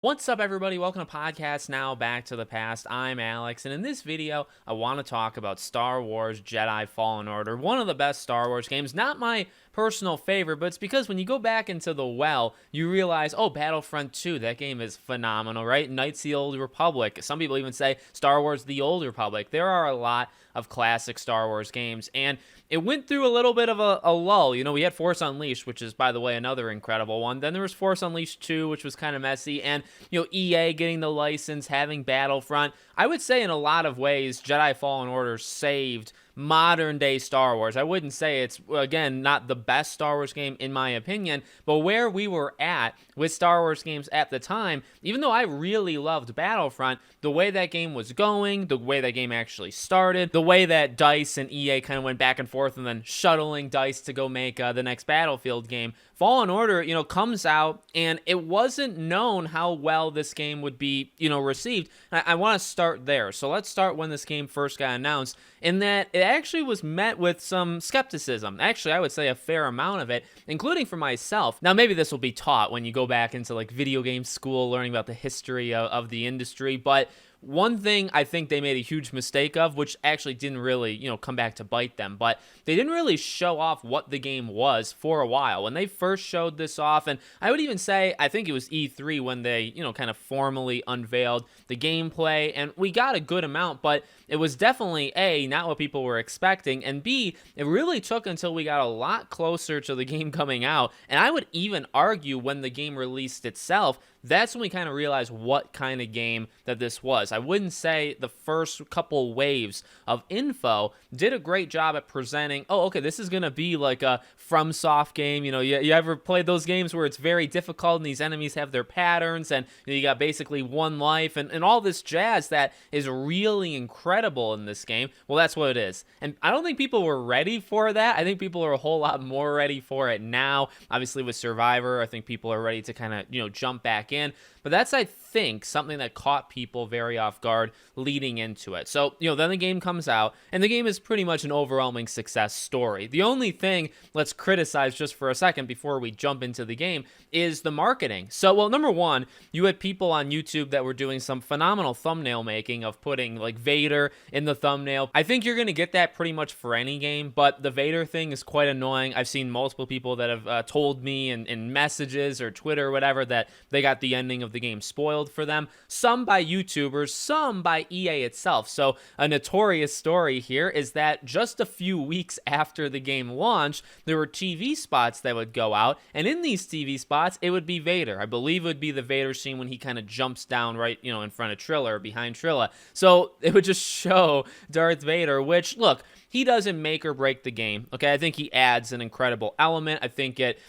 What's up, everybody? Welcome to Podcast Now Back to the Past. I'm Alex, and in this video, I want to talk about Star Wars Jedi Fallen Order, one of the best Star Wars games. Not my personal favorite, but it's because when you go back into the well, you realize, oh, Battlefront 2, that game is phenomenal, right? Knights of the Old Republic. Some people even say Star Wars The Old Republic. There are a lot of classic Star Wars games, and it went through a little bit of a lull. You know, we had Force Unleashed, which is, by the way, another incredible one. Then there was Force Unleashed 2, which was kind of messy, and, you know, EA getting the license, having Battlefront. I would say in a lot of ways, Jedi Fallen Order saved modern day Star Wars. I wouldn't say it's, again, not the best Star Wars game in my opinion, but where we were at with Star Wars games at the time, even though I really loved Battlefront, the way that game was going, the way that game actually started, the way that DICE and EA kind of went back and forth and then shuttling DICE to go make the next Battlefield game, Fallen Order, you know, comes out, and it wasn't known how well this game would be, you know, received. I want to start there. So let's start when this game first got announced, in that it actually was met with some skepticism. Actually, I would say a fair amount of it, including for myself. Now, maybe this will be taught when you go back into like video game school, learning about the history of the industry, but one thing I think they made a huge mistake of, which actually didn't really, you know, come back to bite them, but they didn't really show off what the game was for a while. When they first showed this off, and I would even say, I think it was E3 when they, you know, kind of formally unveiled the gameplay, and we got a good amount, but it was definitely A, not what people were expecting, and B, it really took until we got a lot closer to the game coming out, and I would even argue when the game released itself, that's when we kind of realized what kind of game that this was. I wouldn't say the first couple waves of info did a great job at presenting, oh, okay, this is going to be like a FromSoft game. You know, you ever played those games where it's very difficult and these enemies have their patterns and you got basically one life and all this jazz that is really incredible in this game? Well, that's what it is. And I don't think people were ready for that. I think people are a whole lot more ready for it now. Obviously with Survivor, I think people are ready to kind of, you know, jump back in. But that's, I think, something that caught people very off guard leading into it. So, you know, then the game comes out, and the game is pretty much an overwhelming success story. The only thing let's criticize just for a second before we jump into the game is the marketing. So, well, number one, you had people on YouTube that were doing some phenomenal thumbnail making of putting, like, Vader in the thumbnail. I think you're going to get that pretty much for any game, but the Vader thing is quite annoying. I've seen multiple people that have told me in messages or Twitter or whatever that they got the ending of the game spoiled for them, some by YouTubers, some by EA itself. So a notorious story here is that just a few weeks after the game launched, there were TV spots that would go out, and in these TV spots, it would be Vader. I believe it would be the Vader scene when he kind of jumps down right, you know, in front of Trilla or behind Trilla. So it would just show Darth Vader, which, look, he doesn't make or break the game. Okay, I think he adds an incredible element. I think it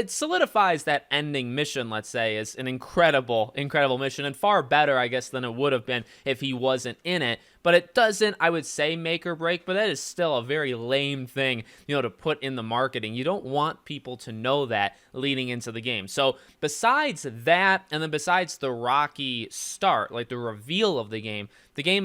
solidifies that ending mission, let's say, as an incredible mission, and far better, I guess, than it would have been if he wasn't in it. But it doesn't, I would say, make or break, but that is still a very lame thing, you know, to put in the marketing. You don't want people to know that leading into the game. So besides that, and then besides the rocky start, like the reveal of the game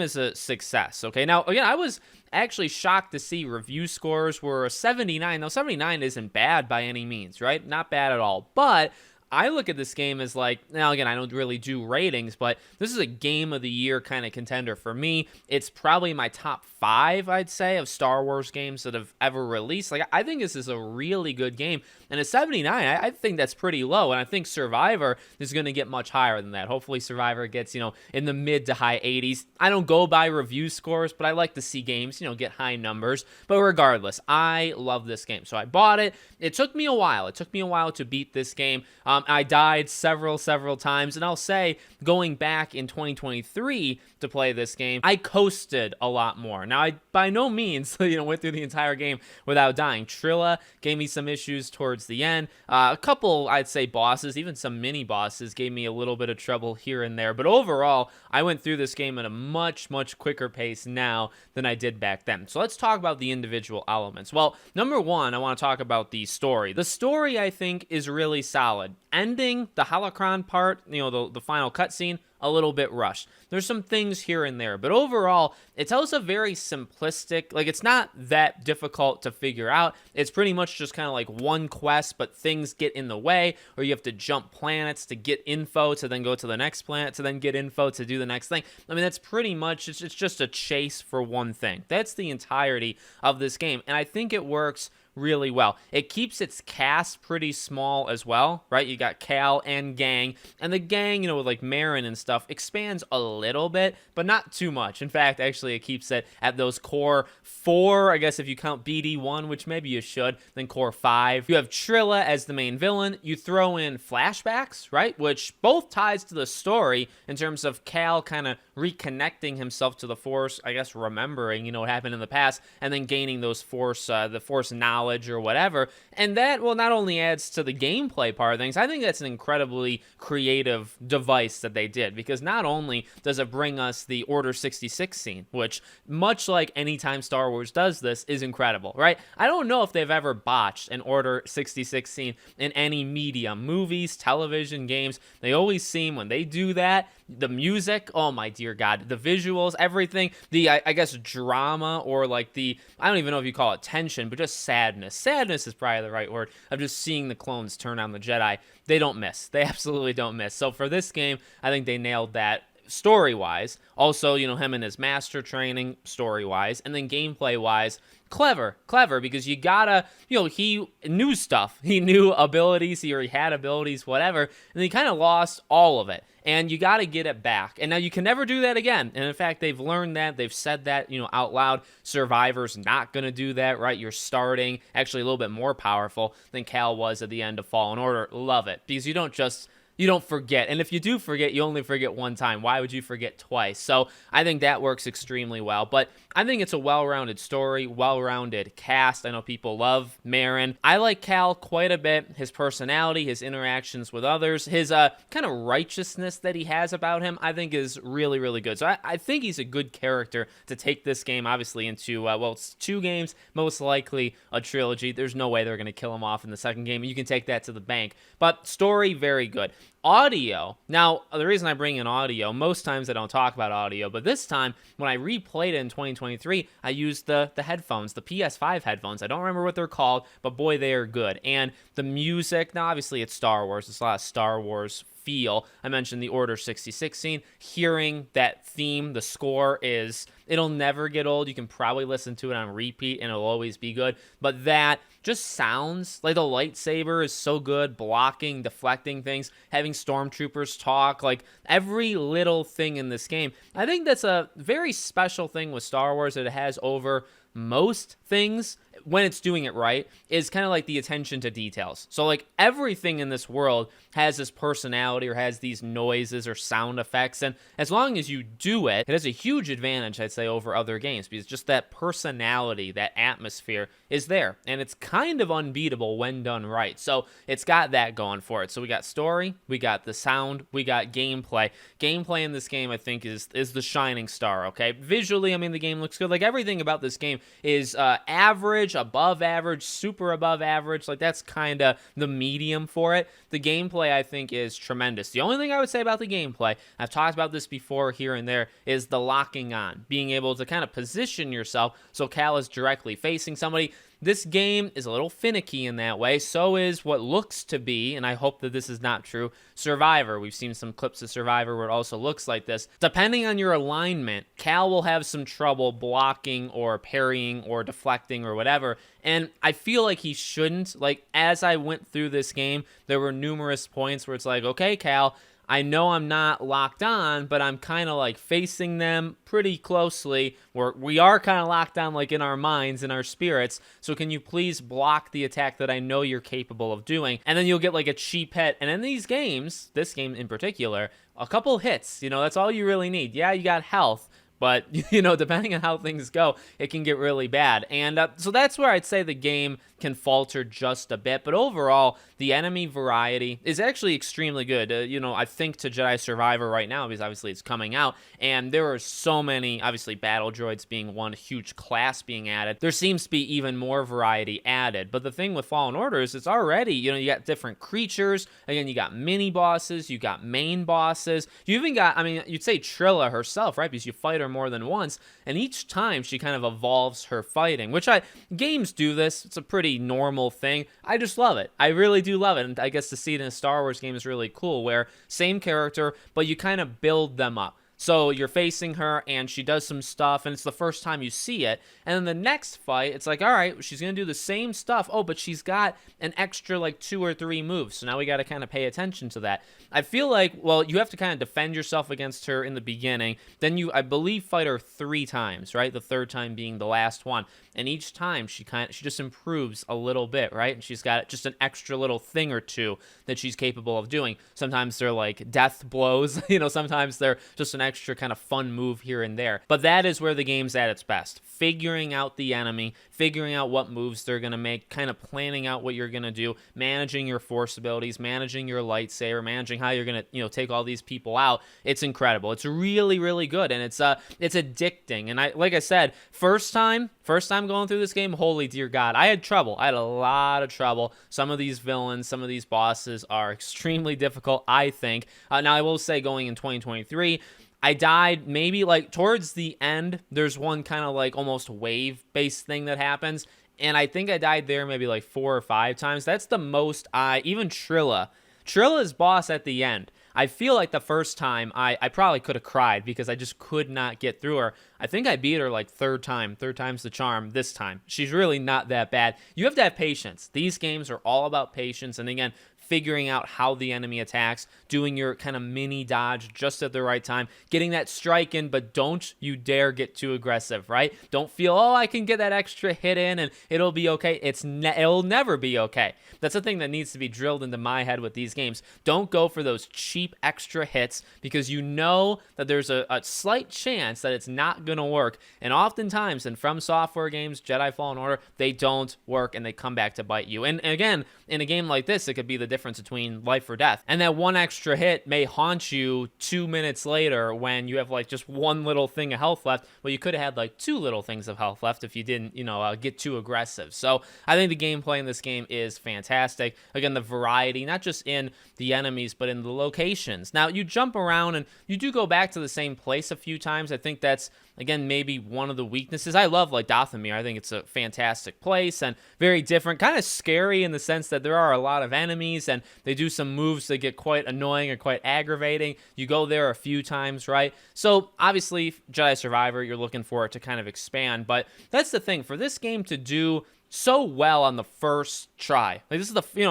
is a success. Okay, now, again, I was actually shocked to see review scores were a 79. Now, 79 isn't bad by any means, right? Not bad at all. But I look at this game as like, now again, I don't really do ratings, but this is a game of the year kind of contender for me. It's probably my top 5, I'd say, of Star Wars games that have ever released. Like, I think this is a really good game. And a 79, I think that's pretty low. And I think Survivor is going to get much higher than that. Hopefully Survivor gets, you know, in the mid to high 80s. I don't go by review scores, but I like to see games, you know, get high numbers. But regardless, I love this game. So I bought it. It took me a while. It took me a while to beat this game. I died several times, and I'll say, going back in 2023 to play this game, I coasted a lot more. Now, I by no means, you know, went through the entire game without dying. Trilla gave me some issues towards the end. A couple, I'd say, bosses, even some mini bosses, gave me a little bit of trouble here and there. But overall, I went through this game at a much quicker pace now than I did back then. So let's talk about the individual elements. Well, number one, I want to talk about the story. The story, I think, is really solid. ending, the holocron part, the final cutscene, a little bit rushed. There's some things here and there, but overall, it tells a very simplistic, like it's not that difficult to figure out. It's pretty much just kind of like one quest, but things get in the way, or you have to jump planets to get info to then go to the next planet to then get info to do the next thing. I mean, that's pretty much, it's just a chase for one thing. That's the entirety of this game, and I think it works really well. It keeps its cast pretty small as well, right? You got Cal and gang, and the gang, with like Marin and stuff, expands a little bit, but not too much. In fact, actually, it keeps it at those core 4, I guess if you count BD1, which maybe you should, then core 5. You have Trilla as the main villain. You throw in flashbacks, right? Which both ties to the story in terms of Cal kind of reconnecting himself to the Force, I guess remembering, what happened in the past, and then gaining those Force, the Force knowledge or whatever. And that, well, not only adds to the gameplay part of things, I think that's an incredibly creative device that they did, because not only does it bring us the Order 66 scene, which, much like anytime Star Wars does this, is incredible, right? I don't know if they've ever botched an Order 66 scene in any medium, movies, television, games. They always seem, when they do that, the music, oh my dear God, the visuals, everything, the, I guess, drama, or like the, I don't even know if you call it tension, but just sadness. Sadness is probably the right word, of just seeing the clones turn on the Jedi. They don't miss. They absolutely don't miss. So for this game, I think they nailed that story-wise. Also, him and his master training, story-wise. And then gameplay-wise, clever, because you gotta, he knew stuff. He knew abilities, he had abilities, whatever, and he kind of lost all of it. And you got to get it back. And now you can never do that again. And in fact, they've learned that. They've said that, out loud. Survivor's not going to do that, right? You're starting actually a little bit more powerful than Cal was at the end of Fallen Order. Love it. Because you don't forget. And if you do forget, you only forget one time. Why would you forget twice? So I think that works extremely well. But I think it's a well-rounded story, well-rounded cast. I know people love Marin. I like Cal quite a bit. His personality, his interactions with others, his kind of righteousness that he has about him, I think is really, really good. So I think he's a good character to take this game, obviously, into, it's 2 games, most likely a trilogy. There's no way they're going to kill him off in the second game. You can take that to the bank. But story, very good. Audio. Now, the reason I bring in audio, most times I don't talk about audio, but this time, when I replayed it in 2023, I used the headphones, the PS5 headphones. I don't remember what they're called, but boy, they are good. And the music, now obviously it's Star Wars. It's a lot of Star Wars feel. I mentioned the Order 66 scene. Hearing that theme, the score it'll never get old. You can probably listen to it on repeat and it'll always be good. But that just sounds like the lightsaber is so good, blocking, deflecting things, having stormtroopers talk, like every little thing in this game. I think that's a very special thing with Star Wars that it has over most things when it's doing it right, is kind of like the attention to details. So like everything in this world has this personality or has these noises or sound effects, and as long as you do it, it has a huge advantage, I'd say, over other games, because just that personality, that atmosphere is there, and it's kind of unbeatable when done right. So it's got that going for it. So we got story, we got the sound, we got gameplay. Gameplay in this game, I think, is the shining star, okay? Visually, I mean, the game looks good. Like everything about this game is average, above average, super above average. Like that's kind of the medium for it. The gameplay, I think, is tremendous. The only thing I would say about the gameplay, I've talked about this before here and there, is the locking on, being able to kind of position yourself so Cal is directly facing somebody. This game is a little finicky in that way. So is what looks to be, and I hope that this is not true, Survivor. We've seen some clips of Survivor where it also looks like this. Depending on your alignment, Cal will have some trouble blocking or parrying or deflecting or whatever. And I feel like he shouldn't. Like, as I went through this game, there were numerous points where it's like, okay, Cal, I know I'm not locked on, but I'm kind of like facing them pretty closely. We are kind of locked on, like in our minds, in our spirits. So can you please block the attack that I know you're capable of doing? And then you'll get like a cheap hit. And in these games, this game in particular, a couple hits, that's all you really need. Yeah, you got health, but depending on how things go, it can get really bad. And so that's where I'd say the game can falter just a bit. But overall, the enemy variety is actually extremely good. I think to Jedi Survivor right now, because obviously it's coming out, and there are so many, obviously battle droids being one huge class being added. There seems to be even more variety added. But the thing with Fallen Order is it's already, you got different creatures. Again, you got mini bosses, you got main bosses. You even got, you'd say Trilla herself, right? Because you fight her more than once. And each time she kind of evolves her fighting, which games do this. It's a pretty normal thing. I just love it. I really do love it. And I guess to see it in a Star Wars game is really cool, where same character, but you kind of build them up. So you're facing her, and she does some stuff, and it's the first time you see it. And then the next fight, it's like, all right, she's going to do the same stuff. Oh, but she's got an extra, 2 or 3 moves. So now we got to kind of pay attention to that. I feel like, well, you have to kind of defend yourself against her in the beginning. Then you, I believe, fight her 3 times, right? The third time being the last one. And each time she just improves a little bit, right? And she's got just an extra little thing or two that she's capable of doing. Sometimes they're like death blows, sometimes they're just an extra kind of fun move here and there. But that is where the game's at its best. Figuring out the enemy, figuring out what moves they're going to make, kind of planning out what you're going to do, managing your force abilities, managing your lightsaber, managing how you're going to, take all these people out. It's incredible. It's really, really good. And it's addicting. And like I said, first time going through this game, holy dear God, I had trouble. I had a lot of trouble. Some of these villains, some of these bosses are extremely difficult, I think. Now, I will say going in 2023, I died maybe towards the end. There's one kind of almost wave-based thing that happens. And I think I died there maybe 4 or 5 times. That's the most even Trilla's boss at the end. I feel like the first time I probably could have cried because I just could not get through her. I think I beat her third time's the charm this time. She's really not that bad. You have to have patience. These games are all about patience. And again, figuring out how the enemy attacks, doing your kind of mini dodge just at the right time, getting that strike in, but don't you dare get too aggressive, right? Don't feel, I can get that extra hit in and it'll be okay. It'll never be okay. That's the thing that needs to be drilled into my head with these games. Don't go for those cheap extra hits because you know that there's a slight chance that it's not going to work. And oftentimes in From Software games, Jedi Fallen Order, they don't work and they come back to bite you. And again, in a game like this, it could be the difference between life or death. And that one extra hit may haunt you 2 minutes later when you have just one little thing of health left. Well, you could have had 2 little things of health left if you didn't, get too aggressive. So I think the gameplay in this game is fantastic. Again, the variety, not just in the enemies, but in the locations. Now, you jump around and you do go back to the same place a few times. I think that's, again, maybe one of the weaknesses. I love Dathomir. I think it's a fantastic place and very different, kind of scary in the sense that there are a lot of enemies and they do some moves that get quite annoying or quite aggravating. You go there a few times, right? So obviously, Jedi Survivor, you're looking for it to kind of expand, but that's the thing. For this game to do so well on the first try, this is the, they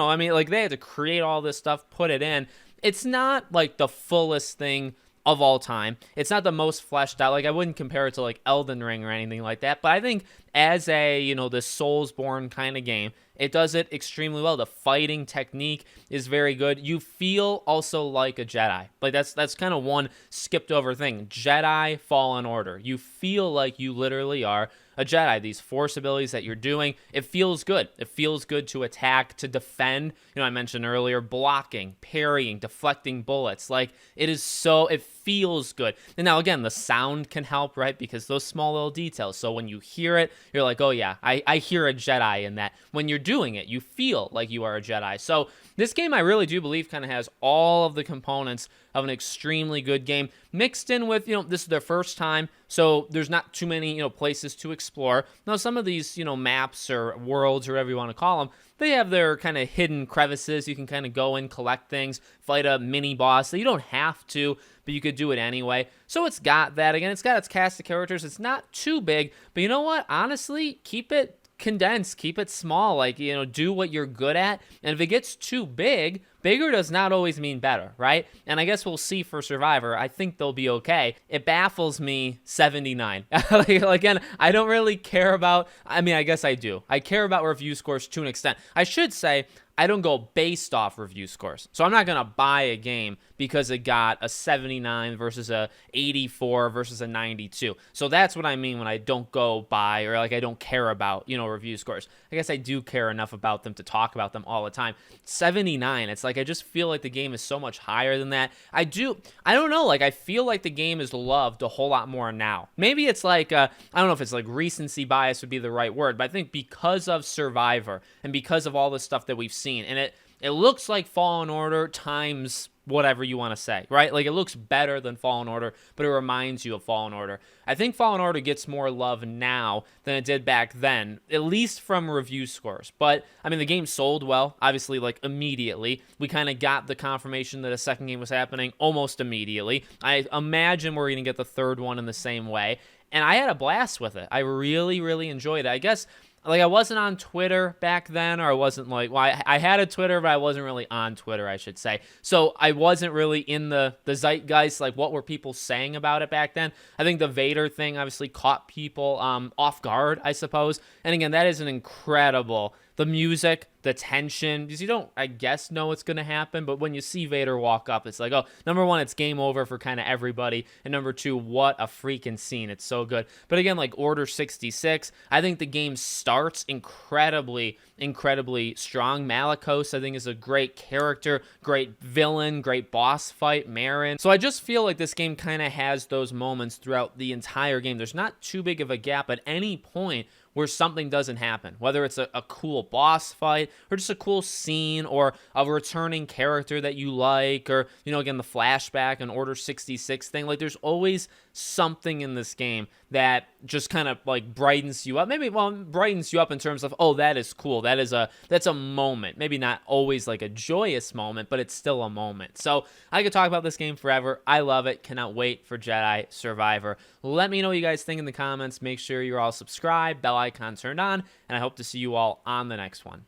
had to create all this stuff, put it in. It's not the fullest thing of all time. It's not the most fleshed out. I wouldn't compare it to Elden Ring or anything like that, but I think as a, this Soulsborne kind of game, it does it extremely well. The fighting technique is very good. You feel also like a Jedi. That's kind of one skipped over thing. Jedi Fallen Order. You feel like you literally are a Jedi. These force abilities that you're doing, it feels good. It feels good to attack, to defend. I mentioned earlier, blocking, parrying, deflecting bullets. It feels good. And now again, the sound can help, right? Because those small little details. So when you hear it, you're like, oh yeah, I hear a Jedi in that. When you're doing it, you feel like you are a Jedi. So this game, I really do believe, kind of has all of the components of an extremely good game mixed in with, this is their first time, so there's not too many, places to explore. Now, some of these, maps or worlds or whatever you want to call them, they have their kind of hidden crevices. You can kind of go and collect things, fight a mini boss. So you don't have to, but you could do it anyway. So it's got that. Again, it's got its cast of characters. It's not too big, but you know what? Honestly, keep it condensed, keep it small, do what you're good at. And if it gets too big, bigger does not always mean better, right? And I guess we'll see for Survivor. I think they'll be okay. It baffles me 79. Again, I don't really care about, I mean, I guess I do. I care about review scores to an extent. I should say, I don't go based off review scores. So I'm not going to buy a game because it got a 79 versus a 84 versus a 92. So that's what I mean when I don't go by, or like I don't care about, review scores. I guess I do care enough about them to talk about them all the time. 79, it's like I just feel like the game is so much higher than that. I don't know, like I feel like the game is loved a whole lot more now. Maybe it's like, I don't know if it's like recency bias would be the right word, but I think because of Survivor and because of all the stuff that we've seen, and it looks like Fallen Order times whatever you want to say, right? Like it looks better than Fallen Order, but it reminds you of Fallen Order. I think Fallen Order gets more love now than it did back then, at least from review scores. But I mean, the game sold well, obviously, like immediately. We kind of got the confirmation that a second game was happening almost immediately. I imagine we're going to get the third one in the same way. And I had a blast with it. I really, really enjoyed it. I guess like I wasn't on Twitter back then, or I wasn't like, well, I had a Twitter, but I wasn't really on Twitter, I should say. So I wasn't really in the zeitgeist, like what were people saying about it back then. I think the Vader thing obviously caught people off guard, I suppose. And again, that is an incredible, the music, the tension, because you don't, I guess, know what's going to happen, but when you see Vader walk up, it's like, oh, number one, it's game over for kind of everybody, and number two, what a freaking scene. It's so good. But again, like Order 66, I think the game starts incredibly strong. Malicos, I think, is a great character, great villain, great boss fight, Marin. So I just feel like this game kind of has those moments throughout the entire game. There's not too big of a gap at any point where something doesn't happen, whether it's a cool boss fight or just a cool scene or a returning character that you like, or, again, the flashback and Order 66 thing. Like, there's always something in this game that just kind of like brightens you up. Brightens you up in terms of, oh, that is cool. That's a moment. Maybe not always like a joyous moment, but it's still a moment. So I could talk about this game forever. I love it. Cannot wait for Jedi Survivor. Let me know what you guys think in the comments. Make sure you're all subscribed, bell icon turned on, and I hope to see you all on the next one.